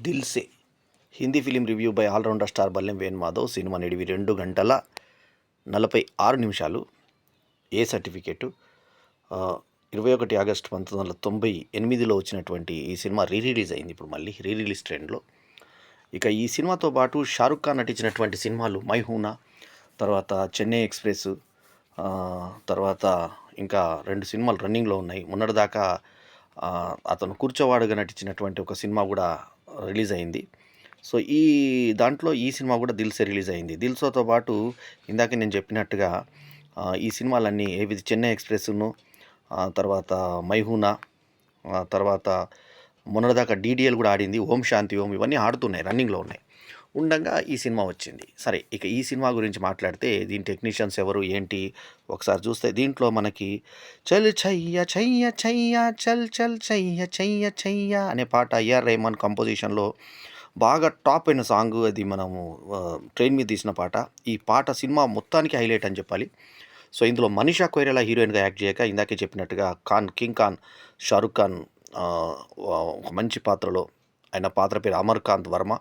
Dil Se Hindi film review by allrounder star Ballem Venu Madhav. Cinema నిడివి 2 గంటల 46 నిమిషాలు. ఏ సర్టిఫికేటు 21 ఆగస్టు 1998లో వచ్చినటువంటి ఈ సినిమా రిలీజ్ అయింది. ఇప్పుడు మళ్ళీ రిలీజ్ ట్రెండ్లో. ఇక ఈ సినిమాతో పాటు షారుఖ్ ఖాన్ నటించినటువంటి సినిమాలు మై హూనా, తర్వాత చెన్నై ఎక్స్ప్రెస్, తర్వాత ఇంకా 2 సినిమాలు రన్నింగ్లో ఉన్నాయి. మొన్నటిదాకా అతను కూర్చోవాడుగా నటించినటువంటి ఒక సినిమా కూడా రిలీజ్ అయింది. సో ఈ దాంట్లో ఈ సినిమా కూడా దిల్సే రిలీజ్ అయింది. దిల్సేతో పాటు ఇందాక నేను చెప్పినట్టుగా ఈ సినిమాలన్నీ ఏవి చెన్నై ఎక్స్ప్రెస్ను, తర్వాత మైహూనా, తర్వాత మొన్నటిదాకా డీడీఎల్ కూడా ఆడింది, ఓం శాంతి ఓం, ఇవన్నీ ఆడుతున్నాయి, రన్నింగ్లో ఉన్నాయి. ఉండగా ఈ సినిమా వచ్చింది. సరే, ఇక ఈ సినిమా గురించి మాట్లాడితే దీని టెక్నీషియన్స్ ఎవరు ఏంటి ఒకసారి చూస్తే, దీంట్లో మనకి చల్ చయ్య చయ్య చయ్య చల్ చల్ చయ్య చయ్య చయ్య అనే పాట ఏఆర్ రెహమాన్ కంపోజిషన్లో బాగా టాప్ అయిన సాంగ్. అది మనము ట్రైన్ మీద తీసిన పాట. ఈ పాట సినిమా మొత్తానికి హైలైట్ అని చెప్పాలి. సో ఇందులో మనీషా కొయిరాలా హీరోయిన్గా యాక్ట్ చేయక, ఇందాకే చెప్పినట్టుగా కింగ్ ఖాన్ షారుఖ్ ఖాన్ ఒక మంచి పాత్రలో, ఆయన పాత్ర పేరు అమర్కాంత్ వర్మ,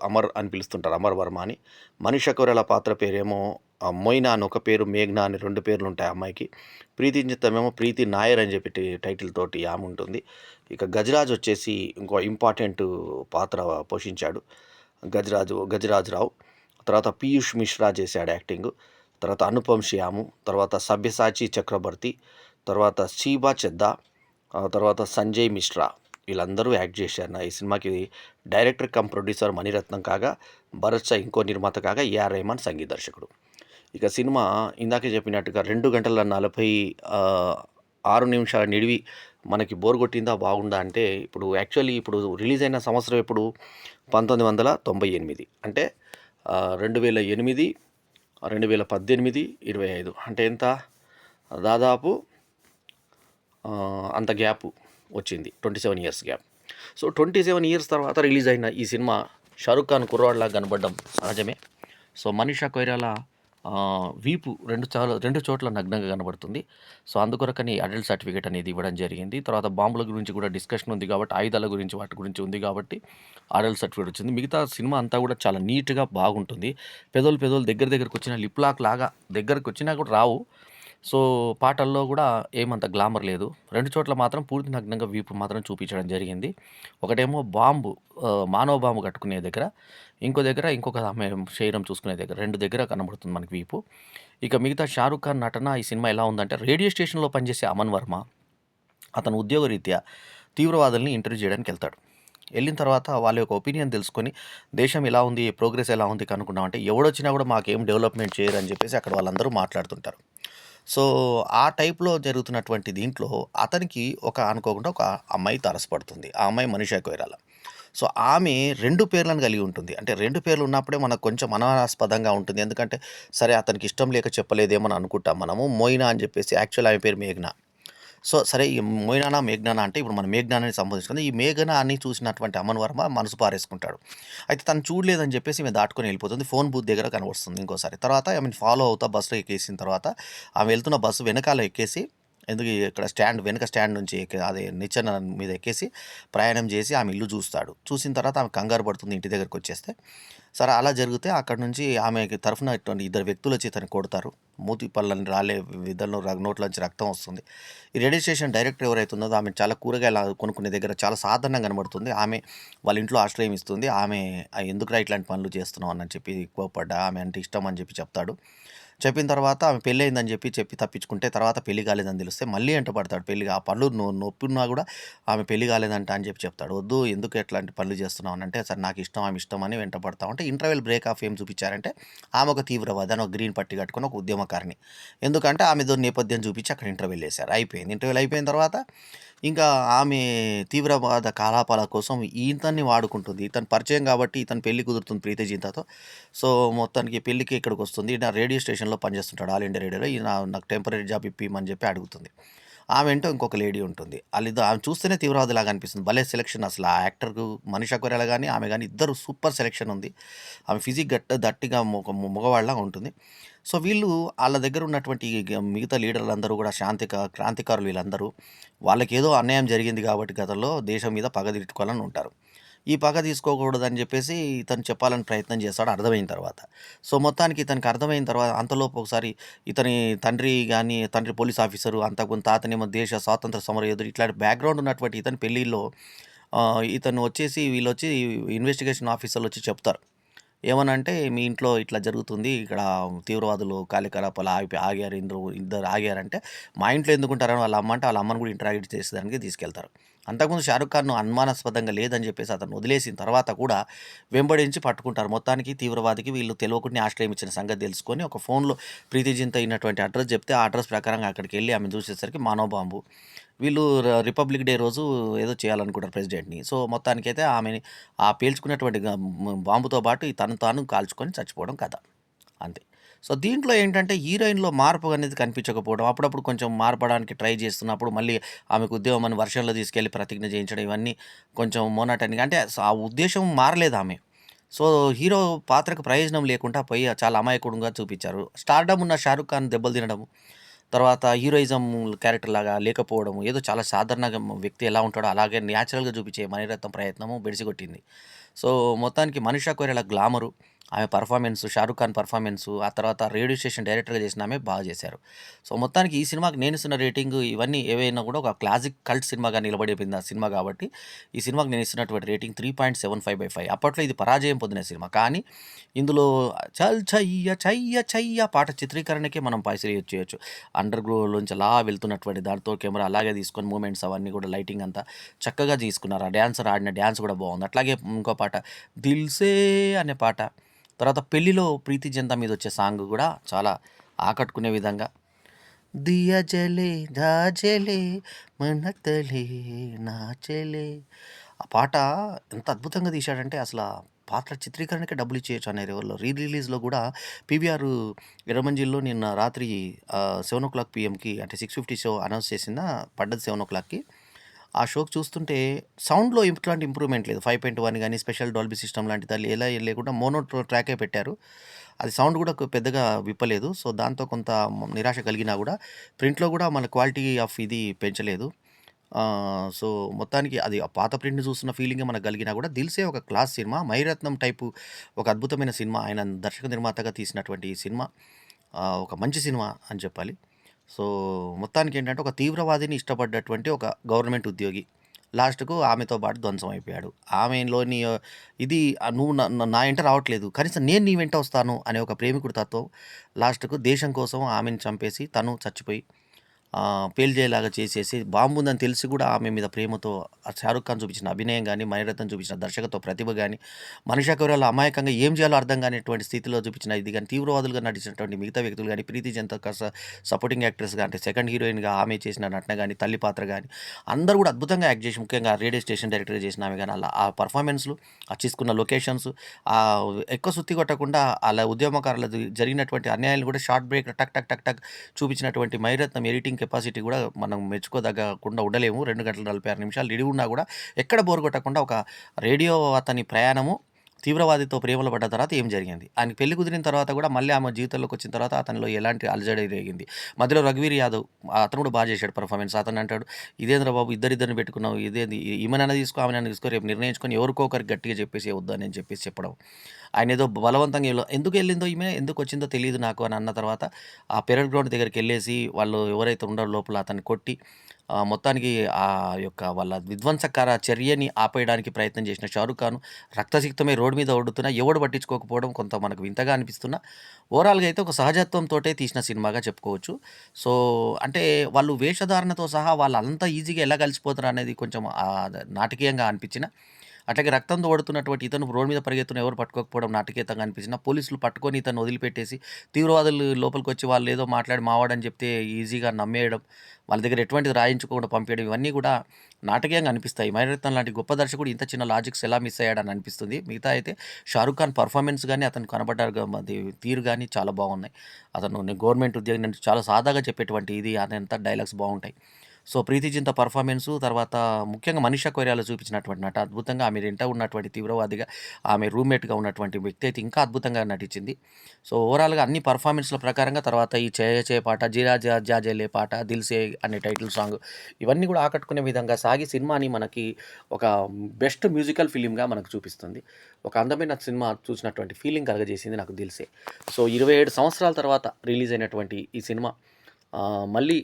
అమర్ అని పిలుస్తుంటారు, అమర్ వర్మ అని. మనీషా కొయిరాలా పాత్ర పేరేమో మొయినా అని ఒక పేరు, మేఘ్నా అని 2 పేర్లు ఉంటాయి అమ్మాయికి. ప్రీతి జింతమేమో ప్రీతి నాయర్ అని చెప్పి టైటిల్ తోటి ఆమె ఉంటుంది. ఇక గజరాజ్ వచ్చేసి ఇంకో ఇంపార్టెంట్ పాత్ర పోషించాడు, గజరాజరావు. తర్వాత పీయూష్ మిశ్రా చేశాడు యాక్టింగ్. తర్వాత అనుపమ్ శ్యాము, తర్వాత సభ్యసాచి చక్రవర్తి, తర్వాత షీబా చెద్దా, తర్వాత సంజయ్ మిశ్రా, వీళ్ళందరూ యాక్ట్ చేశారు. ఈ సినిమాకి డైరెక్టర్ కమ్ ప్రొడ్యూసర్ మణిరత్నం కాగా, భరత్ షా ఇంకో నిర్మాత కాగా, ఏఆర్ రెహమాన్ సంగీత దర్శకుడు. ఇక సినిమా ఇందాకే చెప్పినట్టుగా 2 గంటల 46 నిమిషాల నిడివి మనకి బోర్ కొట్టిందా బాగుందా అంటే, ఇప్పుడు యాక్చువల్లీ ఇప్పుడు రిలీజ్ అయిన సంవత్సరం ఎప్పుడు 1998, అంటే 2008, 2018, 25 అంటే ఎంత, దాదాపు అంత గ్యాప్ వచ్చింది, 27 ఇయర్స్ గ్యాప్. సో 27 ఇయర్స్ తర్వాత రిలీజ్ అయిన ఈ సినిమా షారుఖ్ ఖాన్ కుర్రాడ్లా కనబడడం సహజమే. సో మనీషా కొయిరాలా వీపు 2 చోట్ల నగ్నంగా కనబడుతుంది. సో అందుకొరకని అడల్ట్ సర్టిఫికేట్ అనేది ఇవ్వడం జరిగింది. తర్వాత బాంబుల గురించి కూడా డిస్కషన్ ఉంది కాబట్టి, ఆయుధాల గురించి వాటి గురించి ఉంది కాబట్టి అడల్ట్ సర్టిఫికేట్ వచ్చింది. మిగతా సినిమా అంతా కూడా చాలా నీట్గా బాగుంటుంది. పెదవులు దగ్గరకు వచ్చిన లిప్ లాక్ లాగా దగ్గరకు వచ్చినా కూడా రావు. సో పాటల్లో కూడా ఏమంత గ్లామర్ లేదు. 2 చోట్ల మాత్రం పూర్తి నగ్నంగా వీపు మాత్రం చూపించడం జరిగింది. ఒకటేమో మానవ బాంబు కట్టుకునే దగ్గర, ఇంకొక ఆమె శరీరం చూసుకునే దగ్గర, 2 దగ్గర కనబడుతుంది మనకి వీపు. ఇక మిగతా షారుఖ్ ఖాన్ నటన ఈ సినిమా ఎలా ఉందంటే, రేడియో స్టేషన్లో పనిచేసే అమన్ వర్మ అతను ఉద్యోగరీత్యా తీవ్రవాదుల్ని ఇంటర్వ్యూ చేయడానికి వెళ్తాడు. వెళ్ళిన తర్వాత వాళ్ళ యొక్క ఒపీనియన్ తెలుసుకొని, దేశం ఎలా ఉంది, ప్రోగ్రెస్ ఎలా ఉంది కనుక్కున్నామంటే, ఎవడొచ్చినా కూడా మాకేం డెవలప్మెంట్ చేయరు అని చెప్పేసి అక్కడ వాళ్ళందరూ మాట్లాడుతుంటారు. సో ఆ టైప్లో జరుగుతున్నటువంటి దీంట్లో అతనికి అనుకోకుండా ఒక అమ్మాయి తారసపడుతుంది. ఆ అమ్మాయి మనీషా కొయిరాలా. సో ఆమె 2 పేర్లను కలిగి ఉంటుంది. అంటే 2 పేర్లు ఉన్నప్పుడే మనకు కొంచెం అనుమానాస్పదంగా ఉంటుంది. ఎందుకంటే సరే, అతనికి ఇష్టం లేక చెప్పలేదేమో అని అనుకుంటాం మనము. మోయినా అని చెప్పేసి, యాక్చువల్ ఆమె పేరు మేఘ్నా. సో సరే, ఈ మొయినానా మేఘ్నానా అంటే ఇప్పుడు మనం మేఘ్నాని సంబోధిస్తుంది. ఈ మేఘనాని చూసినటువంటి అమన్ వర్మ మనసు పారేసుకుంటాడు. అయితే తను చూడలేదని చెప్పేసి ఈమె దాటుకొని వెళ్ళిపోతుంది. ఫోన్ బూత్ దగ్గర కనబడుతుంది ఇంకోసారి. తర్వాత ఆమెను ఫాలో అవుతా బస్సులో ఎక్కేసిన తర్వాత, ఆమె వెళ్తున్న బస్సు వెనకాల ఎక్కేసి, ఇక్కడ వెనక స్టాండ్ నుంచి అదే నిచ్చెన మీద ఎక్కేసి ప్రయాణం చేసి ఆమె ఇల్లు చూస్తాడు. చూసిన తర్వాత ఆమె కంగారు పడుతుంది ఇంటి దగ్గరికి వచ్చేస్తే. సరే, అలా జరిగితే అక్కడ నుంచి ఆమెకి తరఫున 2 వ్యక్తులు వచ్చి తనని కొడతారు. మూతి పళ్ళని రాలే, ఇద్దరు నోట్లోంచి రక్తం వస్తుంది. ఈ రేడియో స్టేషన్ డైరెక్టర్ ఎవరైతే ఉన్నదో ఆమె చాలా కూరగాయలు కొనుక్కునే దగ్గర చాలా సాధారణంగా కనబడుతుంది. ఆమె వాళ్ళ ఇంట్లో ఆశ్రయం ఇస్తుంది. ఆమె ఎందుకురా ఇట్లాంటి పనులు చేస్తున్నావు అని చెప్పి కోప్పడ్డా, ఆమె అంటే ఇష్టం అని చెప్తాడు. చెప్పిన తర్వాత ఆమె పెళ్ళి అయిందని చెప్పి తప్పించుకుంటే, తర్వాత పెళ్లి కాలేదని తెలిస్తే మళ్ళీ వెంటపడతాడు. ఆ పనులు నొప్పున్నా కూడా ఆమె పెళ్లి కాలేదంట అని చెప్తాడు. వద్దు, ఎందుకు ఎట్లాంటి పనులు చేస్తున్నావు అని అంటే, సరే నాకు ఇష్టం, ఆమె ఇష్టం అని వెంటపడతా ఉంటే, ఇంటర్వెల్ బ్రేక్ ఆఫ్ ఏం చూపించారంటే, ఆమె ఒక తీవ్రవాది అని, ఒక గ్రీన్ పట్టి కట్టుకుని ఒక ఉద్యమకారిని. ఎందుకంటే ఆమె నేపథ్యం చూపించి అక్కడ ఇంటర్వెల్ వేశారు. ఇంటర్వెల్ అయిపోయిన తర్వాత ఇంకా ఆమె తీవ్రవాద కలాపాల కోసం ఇతన్ని వాడుకుంటుంది. ఇతను పరిచయం కాబట్టి ఇతను పెళ్లి కుదురుతుంది ప్రీతి జింతాతో. సో మొత్తానికి పెళ్లికి ఇక్కడికి వస్తుంది. నా రేడియో స్టేషన్లో పనిచేస్తుంటాడు, ఆల్ ఇండియా రేడియోలో. నాకు టెంపరీ జాబ్ ఇప్పిమని చెప్పి అడుగుతుంది. ఆమె ఏంటో ఇంకొక లేడీ ఉంటుంది. ఆమె చూస్తేనే తీవ్రవాదిలాగా అనిపిస్తుంది. భలే సెలెక్షన్ అసలు. ఆ యాక్టర్కు మనీషా కొయిరాలా కానీ ఆమె కానీ ఇద్దరు సూపర్ సెలెక్షన్ ఉంది. ఆమె ఫిజిక్ దట్టిగా మగవాళ్ళగా ఉంటుంది. సో వీళ్ళు వాళ్ళ దగ్గర ఉన్నటువంటి మిగతా లీడర్లందరూ కూడా క్రాంతికారులు. వీళ్ళందరూ వాళ్ళకి ఏదో అన్యాయం జరిగింది కాబట్టి గతంలో దేశం మీద పగ తీర్చుకోవాలని ఉంటారు. ఈ పగ తీసుకోకూడదని చెప్పేసి ఇతను చెప్పాలని ప్రయత్నం చేస్తాడు అర్థమైన తర్వాత. సో, మొత్తానికి ఇతనికి అర్థమైన తర్వాత అంతలోపు ఒకసారి ఇతని తండ్రి గాని, తండ్రి పోలీస్ ఆఫీసరు, అంతకుముందు తాతనేమో దేశ స్వాతంత్ర సమరయోధుడు ఇట్లాంటి బ్యాక్‌గ్రౌండ్ ఉన్నటువంటి ఇతని పెళ్ళిలో ఇతను వచ్చేసి వీళ్ళొచ్చి ఇన్వెస్టిగేషన్ ఆఫీసర్‌లొచ్చి చెప్తారు. ఏమనంటే, "మీ ఇంట్లో ఇట్లా జరుగుతుంది. ఇక్కడ తీవ్రవాదులు కార్యకలాపాలు ఆగారు. ఇద్దరు ఆగారంటే, మా ఇంట్లో ఎందుకుంటారని వాళ్ళ అమ్మ అంటే, వాళ్ళ అమ్మని కూడా ఇంటరాగేట్ చేసేదానికి తీసుకెళ్తారు. అంతకుముందు 'షారుఖ్ ఖాన్' అనుమానాస్పదంగా లేదని చెప్పేసి అతన్ని వదిలేసిన తర్వాత కూడా వెంబడించి పట్టుకుంటారు. మొత్తానికి తీవ్రవాదికి వీళ్ళు తెలవకుండానే ఆశ్రయం ఇచ్చిన సంగతి తెలుసుకొని ఒక ఫోన్‌లో ప్రీతి జింత అయినటువంటి అడ్రెస్ చెప్తే, ఆ అడ్రెస్ ప్రకారంగా అక్కడికెళ్ళి ఆమెను చూసేసరికి మానవ బాంబు. వీళ్ళు రిపబ్లిక్ డే రోజు ఏదో చేయాలనుకుంటారు ప్రెసిడెంట్‌ని. సో, మొత్తానికైతే ఆమెని ఆ పేల్చుకున్నటువంటి బాంబుతో పాటు తనను తాను కాల్చుకొని చచ్చిపోవడం కథ. అంతే. సో, దీంట్లో ఏంటంటే హీరోయిన్‌లో మార్పు అనేది కనిపించకపోవడం, అప్పుడప్పుడు కొంచెం మారపడానికి ట్రై చేస్తున్నప్పుడు మళ్ళీ ఆమెకు ఉద్యోగం అని వర్షంలో తీసుకెళ్ళి ప్రతిజ్ఞ చేయించడం ఇవన్నీ కొంచెం మోనోటోనిక్‌గా అంటే ఆ ఉద్దేశ్యం మారలేదామె. సో, హీరో పాత్రకు ప్రయోజనం లేకుండా పోయి చాలా అమాయకుడుగా చూపించారు. స్టార్‌డమ్ ఉన్న 'షారుఖ్ ఖాన్' దెబ్బలు తినడం, తర్వాత హీరోయిజం క్యారెక్టర్‌లాగా లేకపోవడం, ఏదో చాలా సాధారణంగా వ్యక్తి ఎలా ఉంటాడో అలాగే న్యాచురల్‌గా చూపించే మణిరత్నం ప్రయత్నము బెడిసికొట్టింది. సో, మొత్తానికి 'మనీషా కొయిరాలా' గ్లామరు, ఆమె పెర్ఫార్మెన్సు, 'షారుఖ్ ఖాన్' పెర్ఫార్మెన్సు, ఆ తర్వాత రేడియో స్టేషన్ డైరెక్టర్‌గా చేసిన ఆమె బాగా చేశారు. సో, మొత్తానికి ఈ సినిమాకి నేనిస్తున్న రేటింగు ఇవన్నీ ఏవైనా కూడా ఒక క్లాసిక్ కల్ట్ సినిమాగా నిలబడిపోయింది ఆ సినిమా కాబట్టి, ఈ సినిమాకి నేను ఇస్తున్నటువంటి రేటింగ్ 3.75/5. అప్పట్లో ఇది పరాజయం పొందిన సినిమా. కానీ ఇందులో 'చల్ చెయ్య చెయ్య చెయ్య' పాట చిత్రీకరణకే మనం పైసలు చేయొచ్చు. అండర్ గ్రౌండ్‌లోంచి అలా వెళ్తున్నటువంటి దాంతో కెమెరా అలాగే తీసుకొని మూవ్‌మెంట్స్ అవన్నీ కూడా లైటింగ్ అంతా చక్కగా తీసుకున్నారు. ఆ డాన్సర్ ఆడిన డాన్స్ కూడా బాగుంది. అట్లాగే ఇంకో పాట 'దిల్‌సే' అనే పాట, తర్వాత పెళ్లిలో ప్రీతి జింత మీద వచ్చే సాంగ్ కూడా చాలా ఆకట్టుకునే విధంగా 'దియ జలే దా జలే మనతలే నాచలే' ఆ పాట ఎంత అద్భుతంగా తీశాడంటే అసల పాటల చిత్రీకరణకే డబ్బులిచ్చేయొచ్చు అనే లెవెల్‌లో. రిలీజ్‌లో గూడా పీవీఆర్ ఎర్రమంజిల్లో నిన్న రాత్రి 7:00 పీఎంకి అంటే 6:50 షో అనౌన్స్ చేసిందా పడ్డది 7:00కి. ఆ షోకి చూస్తుంటే సౌండ్‌లో ఎట్లాంటి ఇంప్రూవ్‌మెంట్ లేదు. 5.1 గాని, స్పెషల్ డాల్బీ సిస్టమ్ లాంటిది ఎలా లేకుండా మోనో ట్రాకే పెట్టారు. అది సౌండ్ గూడా పెద్దగా విప్పలేదు. సో, దాంతో కొంత నిరాశ కలిగినా గూడా ప్రింట్‌లో గూడా మన క్వాలిటీ ఆఫ్ ఇది పెంచలేదు. సో, మొత్తానికి అది ఆ పాత ప్రింట్‌ని చూస్తున్న ఫీలింగే మనకు కలిగినా గూడా 'దిల్‌సే' ఒక క్లాస్ సినిమా. 'మణిరత్నం' టైపు ఒక అద్భుతమైన సినిమా. ఆయన దర్శక నిర్మాతగా తీసినటువంటి ఈ సినిమా ఒక మంచి సినిమా అని చెప్పాలి. సో, మొత్తానికేంటంటే ఒక తీవ్రవాదిని ఇష్టపడ్డటువంటి ఒక గవర్నమెంట్ ఉద్యోగి. లాస్ట్‌కు ఆమెతో పాటు ధ్వంసం అయిపోయాడు. ఆమెలోని ఇది నువ్వు నా ఎంట రావట్లేదు. కనీసం నేను నీ వెంట వస్తాను అనే ఒక ప్రేమికుడి తత్వం లాస్ట్‌కు దేశం కోసం ఆమెను చంపేసి తను చచ్చిపోయి పేల్చేలాగా చేసేసి బాంబుందని తెలిసి కూడా ఆమె మీద ప్రేమతో ఆ 'షారుఖ్ ఖాన్' చూపించిన అభినయం గాని, మణిరత్నం చూపించిన దర్శకత్వ ప్రతిభ గాని, 'మనీషా కొయిరాలా' అమాయకంగా ఏం చేయాలో అర్థం కానటువంటి స్థితిలో చూపించిన ఇది గాని, తీవ్రవాదులుగా నటించినటువంటి మిగతా వ్యక్తులు గాని, 'ప్రీతి జింత' సపోర్టింగ్ యాక్ట్రెస్‌గా అంటే సెకండ్ హీరోయిన్‌గా ఆమె చేసిన నటన గాని, తల్లి పాత్ర గాని అందరూ కూడా అద్భుతంగా యాక్ట్ చేసి ముఖ్యంగా రేడియో స్టేషన్ డైరెక్టర్‌గా చేసిన ఆమె గాని, అలా ఆ పెర్ఫార్మెన్స్‌లు, ఆ తీసుకున్న లొకేషన్స్ ఎక్కువ సుత్తి కొట్టకుండా అలా ఉద్యమకారులకు జరిగినటువంటి అన్యాయాలను కూడా షార్ట్ బ్రేక్ టక్ టక్ టక్ టక్ చూపించినటువంటి మణిరత్నం ఎడిటింగ్ కెపాసిటీ కూడా మనం మెచ్చుకోదగ్గకుండా ఉండలేము. 2 గంటల 46 నిమిషాలు నిడివి ఉన్నా కూడా ఎక్కడ బోర్ కొట్టకుండా ఒక రేడియో అతని ప్రయాణము తీవ్రవాదితో ప్రేమలో పడ్డ తర్వాత ఏం జరిగింది? ఆయనకి పెళ్లి కుదిరిన తర్వాత కూడా మళ్ళీ ఆమె జీవితంలోకి వచ్చిన తర్వాత అతనిలో ఎలాంటి అలజడి రేగింది? మధ్యలో 'రఘువీర్ యాదవ్' అతను కూడా చేశాడు పెర్ఫార్మెన్స్. అతను అంటాడు, "ఇదేందిరా బాబు ఇద్దరిద్దరిని పెట్టుకున్నావు. ఇదేంది ఈమెనైనా తీసుకో, ఆమెనైనా తీసుకో. రేపు నిర్ణయించుకొని ఎవరికో ఒకరికి గట్టిగా చెప్పేసేయొద్దు" అని చెప్పేసి చెప్పడం. ఆయనేదో బలవంతంగా ఎందుకెళ్ళిందో ఈమె, ఎందుకొచ్చిందో తెలీదు నాకు అని అన్న తర్వాత, ఆ పెరేడ్ గ్రౌండ్ దగ్గరికెళ్ళేసి వాళ్ళు ఎవరైతే ఉన్నారో లోపల అతన్ని కొట్టి, మొత్తానికి ఆ యొక్క వాళ్ళ విధ్వంసకర చర్యని ఆపేయడానికి ప్రయత్నం చేసిన 'షారుఖ్ ఖాన్' రక్తసిక్తమై రోడ్డు మీద ఓడుతున్నా ఎవడు పట్టించుకోకపోవడం కొంత మనకు వింతగా అనిపిస్తున్నా, ఓవరాల్‌గా అయితే ఒక సహజత్వంతోటే తీసిన సినిమాగా చెప్పుకోవచ్చు. సో, అంటే వాళ్ళు వేషధారణతో సహా వాళ్ళంత ఈజీగా ఎలా కలిసిపోతారనేది కొంచెం నాటకీయంగా అనిపించిన, అట్లాగే రక్తంతో ఓడుతున్నటువంటి ఇతను రోడ్డు మీద పరిగెత్తున ఎవరు పట్టుకోకపోవడం నాటకీయంగా అనిపించిన, పోలీసులు పట్టుకొని ఇతన్ని వదిలిపెట్టేసి తీవ్రవాదులు లోపలికొచ్చి వాళ్ళేదో మాట్లాడి మావాడని చెప్తే ఈజీగా నమ్మేయడం, వాళ్ళ దగ్గర ఎటువంటిది రాయించుకోకుండా పంపేయడం ఇవన్నీ కూడా నాటకీయంగా అనిపిస్తాయి. మణిరత్నం లాంటి గొప్ప దర్శకుడు ఇంత చిన్న లాజిక్స్ ఎలా మిస్ అయ్యాడని అనిపిస్తుంది. మిగతా అయితే 'షారుఖ్ ఖాన్' పెర్ఫార్మెన్స్ గాని, అతను కనపడ్డ అది తీరు గాని చాలా బాగున్నాయి. అతను నేను గవర్నమెంట్ ఉద్యోగి నేను చాలా సాదాగా చెప్పేటువంటి ఇది అదంతా డైలాగ్స్ బాగుంటాయి. సో 'ప్రీతి జింత' పర్ఫార్మెన్సు, తర్వాత ముఖ్యంగా 'మనీషా కొయిరాలా' చూపించినటువంటి అద్భుతంగా ఆమె వెంట ఉన్నటువంటి తీవ్రవాదిగా, ఆమె రూమ్‌మేట్‌గా ఉన్నటువంటి వ్యక్తి అయితే ఇంకా అద్భుతంగా నటించింది. సో ఓవరాల్‌గా అన్ని పర్ఫార్మెన్స్‌ల ప్రకారంగా తర్వాత ఈ 'చేయ చేయ' పాట, 'జీరా జా జాజెలే' పాట, 'దిల్ సే' అనే టైటిల్ సాంగ్ ఇవన్నీ కూడా ఆకట్టుకునే విధంగా సాగి సినిమాని మనకి ఒక బెస్ట్ మ్యూజికల్ ఫిల్మ్‌గా మనకు చూపిస్తుంది. ఒక అందమైన సినిమా చూసినటువంటి ఫీలింగ్ కలగజేసింది నాకు 'దిల్ సే'. సో 27 సంవత్సరాల తర్వాత రిలీజ్ అయినటువంటి ఈ సినిమా మళ్ళీ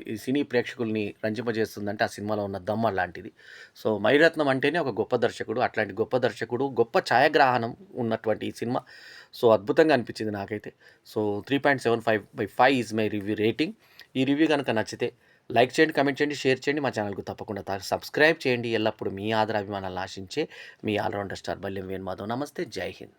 ఈ సినీ ప్రేక్షకుల్ని రంజింపజేస్తుందంటే ఆ సినిమాలో ఉన్న దమ్మ లాంటిది. సో 'మణిరత్నం' అంటేనే ఒక గొప్ప దర్శకుడు. అట్లాంటి గొప్ప దర్శకుడు, గొప్ప ఛాయాగ్రహణం ఉన్నటువంటి ఈ సినిమా సో అద్భుతంగా అనిపించింది నాకైతే. So 3.75/5 is my review rating. ఈ రివ్యూ గనుక నచ్చితే లైక్ చేయండి, కామెంట్ చేయండి, షేర్ చేయండి. మా ఛానల్‌కు తప్పకుండా సబ్స్క్రైబ్ చేయండి. ఎల్లప్పుడూ మీ ఆదరాభిమానాలను ఆశించే me all rounder star బల్యం Venumadhav. నమస్తే. జై హింద్.